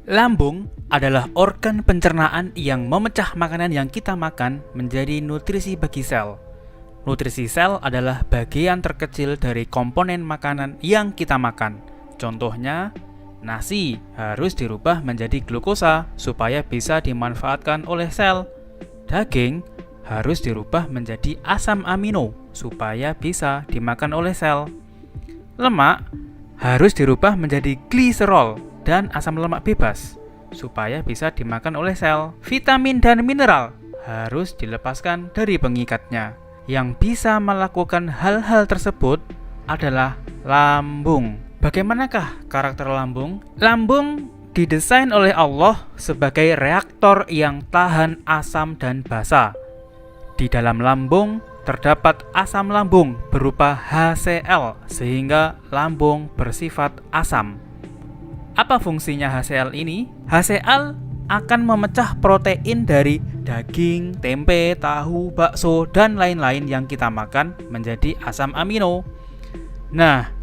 Lambung adalah organ pencernaan yang memecah makanan yang kita makan menjadi nutrisi bagi sel. Nutrisi sel adalah bagian terkecil dari komponen makanan yang kita makan. Contohnya, nasi harus dirubah menjadi glukosa supaya bisa dimanfaatkan oleh sel. Daging harus dirubah menjadi asam amino supaya bisa dimakan oleh sel. Lemak harus dirubah menjadi gliserol dan asam lemak bebas supaya bisa dimakan oleh sel. Vitamin dan mineral harus dilepaskan dari pengikatnya. Yang bisa melakukan hal-hal tersebut adalah lambung. Bagaimanakah karakter lambung? Lambung didesain oleh Allah sebagai reaktor yang tahan asam dan basa. Di dalam lambung terdapat asam lambung berupa HCl sehingga lambung bersifat asam. Apa fungsinya HCl ini? HCl akan memecah protein dari daging, tempe, tahu, bakso, dan lain-lain yang kita makan menjadi asam amino. Nah,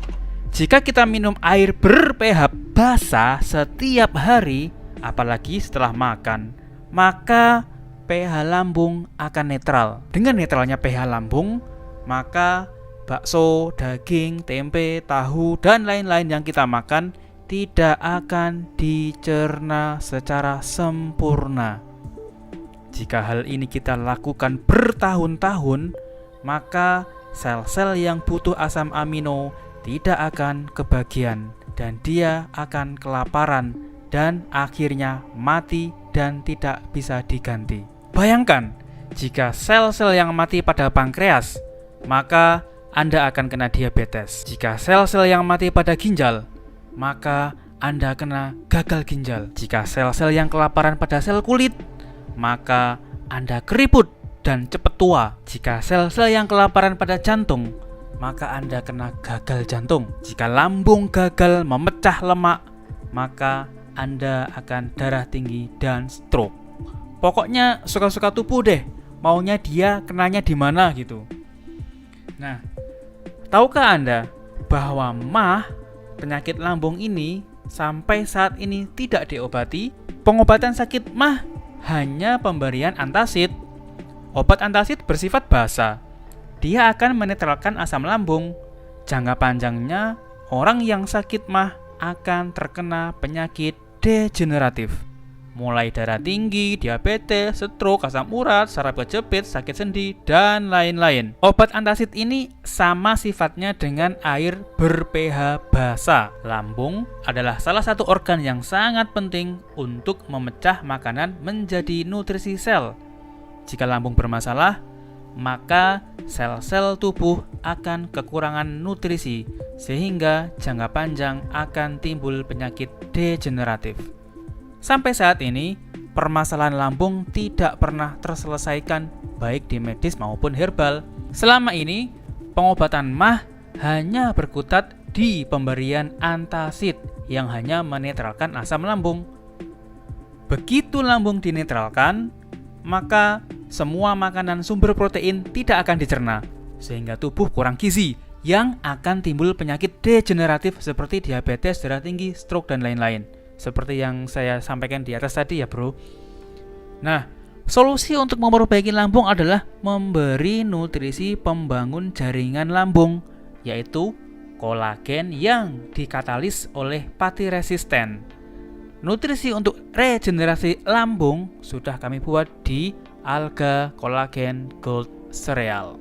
jika kita minum air ber-pH basa setiap hari, apalagi setelah makan, maka pH lambung akan netral. Dengan netralnya pH lambung, maka bakso, daging, tempe, tahu, dan lain-lain yang kita makan tidak akan dicerna secara sempurna. Jika hal ini kita lakukan bertahun-tahun, maka sel-sel yang butuh asam amino tidak akan kebagian dan dia akan kelaparan dan akhirnya mati dan tidak bisa diganti. Bayangkan, jika sel-sel yang mati pada pankreas, maka Anda akan kena diabetes. Jika sel-sel yang mati pada ginjal, maka Anda kena gagal ginjal. Jika sel-sel yang kelaparan pada sel kulit, maka Anda keriput dan cepat tua. Jika sel-sel yang kelaparan pada jantung, maka Anda kena gagal jantung. Jika lambung gagal memecah lemak, maka Anda akan darah tinggi dan stroke. Pokoknya suka-suka tubuh deh, maunya dia kenanya di mana gitu. Nah, tahukah Anda bahwa penyakit lambung ini sampai saat ini tidak diobati? Pengobatan sakit MAH hanya pemberian antasid. Obat antasid bersifat basa. Dia akan menetralkan asam lambung. Jangka panjangnya, orang yang sakit MAH akan terkena penyakit degeneratif. Mulai darah tinggi, diabetes, stroke, asam urat, saraf kejepit, sakit sendi, dan lain-lain. Obat antasid ini sama sifatnya dengan air ber-pH basa. Lambung adalah salah satu organ yang sangat penting untuk memecah makanan menjadi nutrisi sel. Jika lambung bermasalah, maka sel-sel tubuh akan kekurangan nutrisi, sehingga jangka panjang akan timbul penyakit degeneratif. Sampai saat ini, permasalahan lambung tidak pernah terselesaikan baik di medis maupun herbal. Selama ini, pengobatan MAH hanya berkutat di pemberian antasid yang hanya menetralkan asam lambung. Begitu lambung dinetralkan, maka semua makanan sumber protein tidak akan dicerna, sehingga tubuh kurang gizi yang akan timbul penyakit degeneratif seperti diabetes, darah tinggi, stroke, dan lain-lain. Seperti yang saya sampaikan di atas tadi ya bro. Nah, solusi untuk memperbaiki lambung adalah memberi nutrisi pembangun jaringan lambung, yaitu kolagen yang dikatalis oleh pati resisten. Nutrisi untuk regenerasi lambung sudah kami buat di Alga Collagen Gold Cereal.